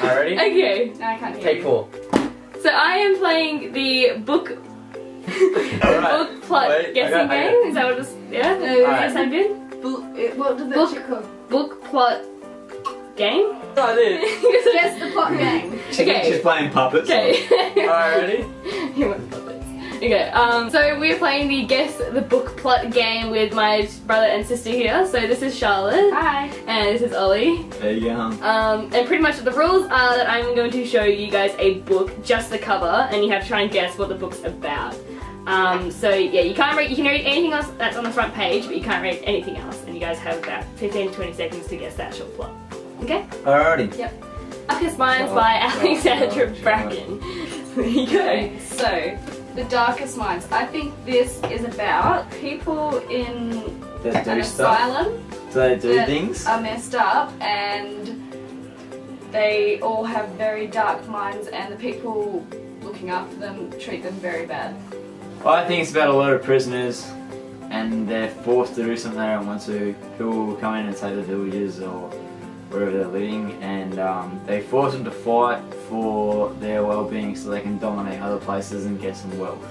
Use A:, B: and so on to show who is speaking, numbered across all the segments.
A: Ready?
B: Okay.
C: No, I can't hear
A: Take
C: you.
A: 4.
B: So I am playing the book plot guessing game. Is that what it's? Yeah.
C: No,
B: Does that sound good?
C: What does that shit called?
B: Book plot game.
A: Oh, I did.
C: Guess the plot game.
D: She's playing puppets.
B: Okay.
A: Alright, ready?
B: He wants puppets. Okay, so we're playing the Guess the Book Plot game with my brother and sister here. So this is Charlotte.
C: Hi.
B: And this is Ollie.
D: There you go.
B: And pretty much the rules are that I'm going to show you guys a book, just the cover, and you have to try and guess what the book's about. So yeah, you can read anything else that's on the front page, but you can't read anything else. And you guys have about 15 to 20 seconds to guess that short plot. Okay?
D: Alrighty.
B: Yep. Darkest Minds by Alexandra Bracken. There you go.
C: Okay, so The Darkest Minds. I think this is about people in
D: That
C: an
D: do stuff.
C: asylum
D: Do they do
C: that
D: things?
C: are messed up, and they all have very dark minds, and the people looking after them treat them very bad.
D: I think it's about a lot of prisoners, and they're forced to do something they don't want to. People will come in and take the villages or wherever they're living, and they force them to fight for their well-being so they can dominate other places and get some wealth.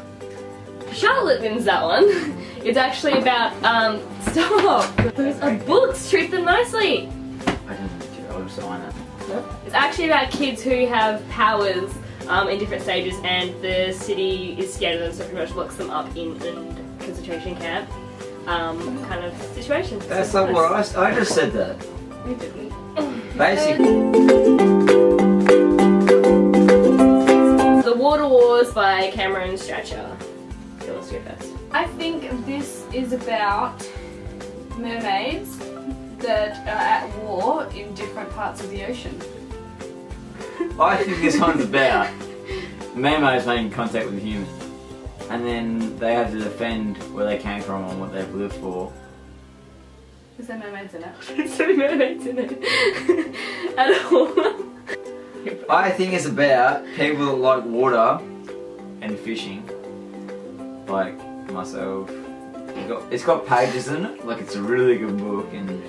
B: Charlotte wins that one. It's actually about, stop! Those are books, treat them nicely!
D: I didn't I'll just sign it.
B: It's actually about kids who have powers in different stages, and the city is scared of them, so pretty much locks them up in a concentration camp kind of situation.
D: That's
B: So
D: not what I just said that.
B: You didn't.
D: Basically.
B: The Water Wars by Cameron Stracher. Okay, let's go first.
C: I think this is about mermaids that are at war in different parts of the ocean.
D: I think this one's about mermaids making contact with humans, and then they have to defend where they came from and what they've lived for.
C: Is there mermaids in it?
B: There's no mermaids in it. At all.
D: I think it's about people that like water and fishing, like myself. It's got pages in it, like it's a really good book, and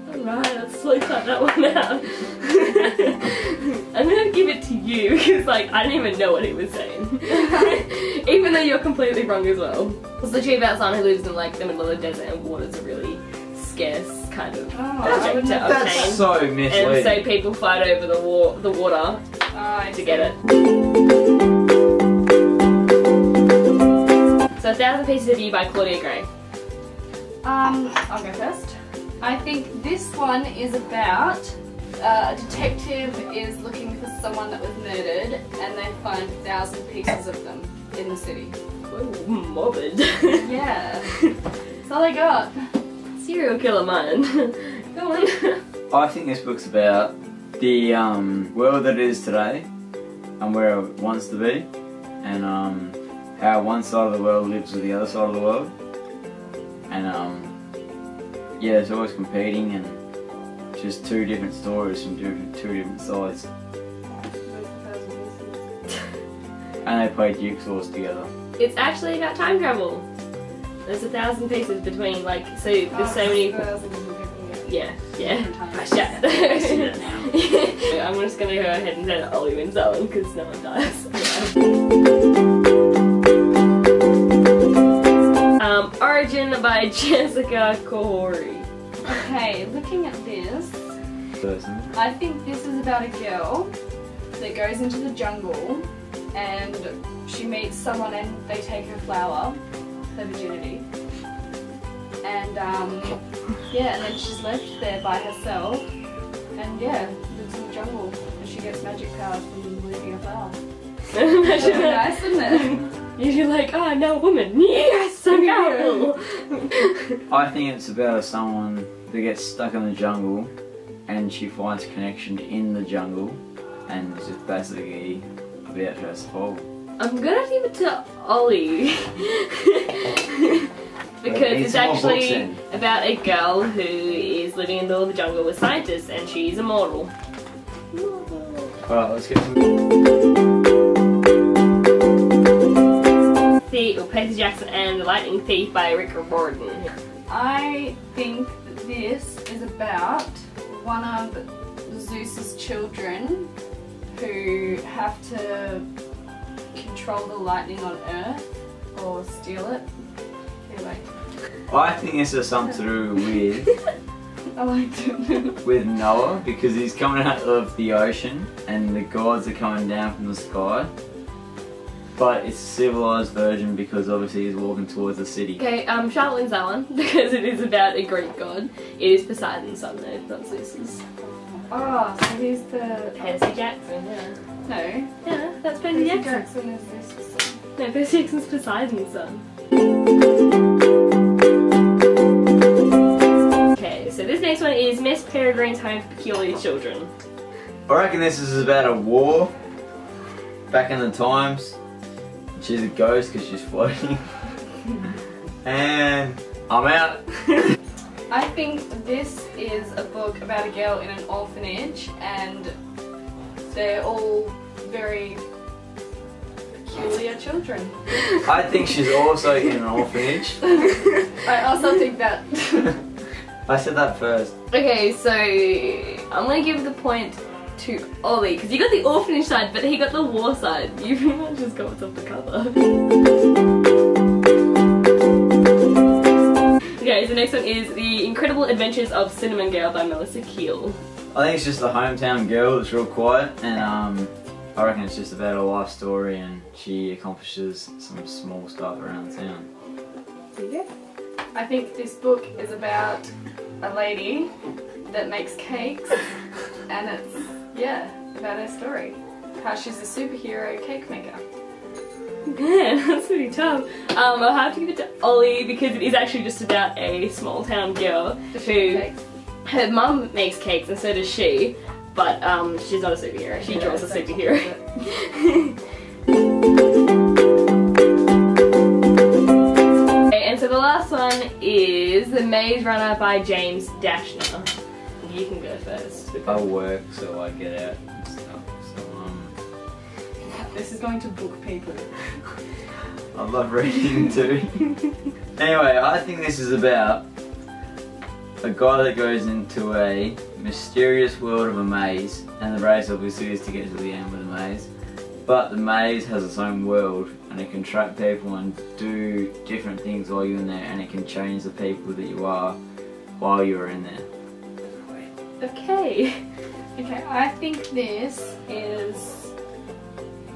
B: Alright, let's slowly cut that one out. I'm gonna give it to you because like I didn't even know what he was saying. Even though you're completely wrong as well. It's literally about someone who lives in like the middle of the desert and water's a really scarce kind of object to obtain.
D: that's so misleading.
B: And so people fight over the water to get it. So 1,000 Pieces of You by Claudia Gray.
C: I'll go first. I think this one is about a detective is looking for someone that was murdered, and they find 1,000 pieces of them in the city.
B: Ooh, morbid.
C: Yeah. That's all I got.
B: Serial killer mind. Go on.
D: I think this book's about the world that it is today and where it wants to be, and how one side of the world lives with the other side of the world, and yeah, it's always competing, and just two different stories from two different sides, and they play jigsaws together.
B: It's actually about time travel. There's 1,000 pieces between, like, so there's so many. Yeah. Shut. I'm just gonna go ahead and say that Ollie wins that one because no one does. Origin by Jessica Khoury.
C: Okay, looking at this, I think this is about a girl that goes into the jungle and she meets someone and they take her flower, her virginity, and yeah, and then she's left there by herself, and yeah, lives in the jungle, and she gets magic powers from leaving a flower.
B: Imagine that.
C: Nice, isn't it?
B: You're like, oh, now a woman. Yes, I'm powerful.
D: I think it's about someone that gets stuck in the jungle and she finds connection in the jungle, and it's just basically about her soul.
B: I'm gonna give it to Ollie. Because it's actually about a girl who is living in the middle of the jungle with scientists and she's immortal.
D: Alright, let's get some.
B: Percy Jackson and the Lightning Thief by Riordan.
C: I think that this is about one of Zeus's children who have to control the lightning on Earth or steal it. Anyway.
D: I think this has something to do with
C: I liked it.
D: with Noah, because he's coming out of the ocean and the gods are coming down from the sky. But it's a civilized version because obviously he's walking towards the city.
B: Okay, Charlotte wins that one because it is about a Greek god. It is Poseidon's son though, not Zeus's.
C: Oh, so he's the...
B: Percy Jackson, yeah.
C: No.
B: Yeah, that's Percy Jackson.
C: Jackson is Zeus's son.
B: No, Percy Jackson's Poseidon's son. Okay, so this next one is Miss Peregrine's Home for Peculiar Children.
D: I reckon this is about a war back in the times. She's a ghost because she's floating. And I'm out.
C: I think this is a book about a girl in an orphanage and they're all very peculiar children.
D: I think she's also in an orphanage.
C: I also think that.
D: I said that first.
B: Okay, so I'm gonna give the point to Ollie because you got the orphanage side, but he got the war side. You pretty much just got what's off the cover. Okay, so the next one is The Incredible Adventures of Cinnamon Girl by Melissa Keil.
D: I think it's just a hometown girl that's real quiet, and I reckon it's just about her life story and she accomplishes some small stuff around town.
B: There you go.
C: I think this book is about a lady that makes cakes and it's, yeah, about her story. How she's a superhero cake maker.
B: Man, that's pretty tough. I'll have to give it to Ollie because it is actually just about a small town girl who, her mum makes cakes and so does she, but she's not a superhero, she draws a superhero. Okay, and so the last one is The Maze Runner by James Dashner. You can go first.
D: I work so I get out and stuff, so
C: This is going to book people.
D: I love reading too. Anyway, I think this is about a guy that goes into a mysterious world of a maze, and the race obviously is to get to the end of the maze. But the maze has its own world, and it can trap people and do different things while you're in there, and it can change the people that you are while you're in there.
B: Okay.
C: Okay, I think this is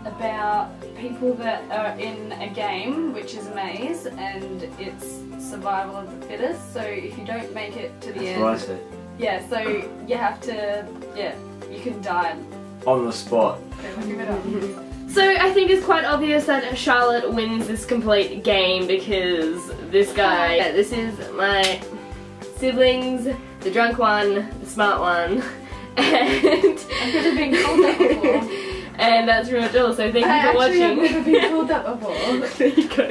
C: about people that are in a game, which is a maze, and it's survival of the fittest. So if you don't make it to the end,
D: That's what I said.
C: yeah, so you have to, yeah, you can die.
D: On the spot.
C: Okay, look it up.
B: So I think it's quite obvious that Charlotte wins this complete game because this guy, yeah, this is my siblings, the drunk one, the smart one, and
C: I could have been called that before.
B: And that's pretty much all, so thank you for watching.
C: I've never been called that before.
B: There you go.